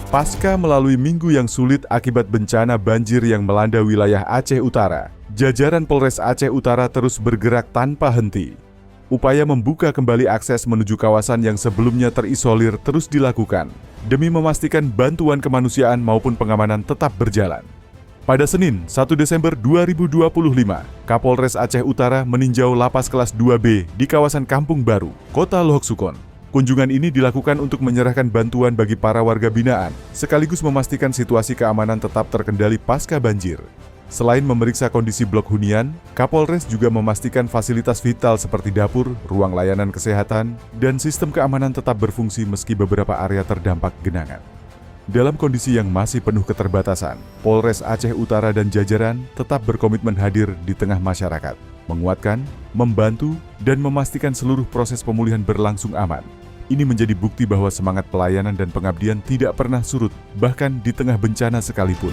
Pasca melalui minggu yang sulit akibat bencana banjir yang melanda wilayah Aceh Utara, jajaran Polres Aceh Utara terus bergerak tanpa henti. Upaya membuka kembali akses menuju kawasan yang sebelumnya terisolir terus dilakukan, demi memastikan bantuan kemanusiaan maupun pengamanan tetap berjalan. Pada Senin, 1 Desember 2025, Kapolres Aceh Utara meninjau lapas kelas 2B di kawasan Kampung Baru, Kota Lohok Sukon. Kunjungan ini dilakukan untuk menyerahkan bantuan bagi para warga binaan, sekaligus memastikan situasi keamanan tetap terkendali pasca banjir. Selain memeriksa kondisi blok hunian, Kapolres juga memastikan fasilitas vital seperti dapur, ruang layanan kesehatan, dan sistem keamanan tetap berfungsi meski beberapa area terdampak genangan. Dalam kondisi yang masih penuh keterbatasan, Polres Aceh Utara dan jajaran tetap berkomitmen hadir di tengah masyarakat, menguatkan, membantu, dan memastikan seluruh proses pemulihan berlangsung aman. Ini menjadi bukti bahwa semangat pelayanan dan pengabdian tidak pernah surut, bahkan di tengah bencana sekalipun.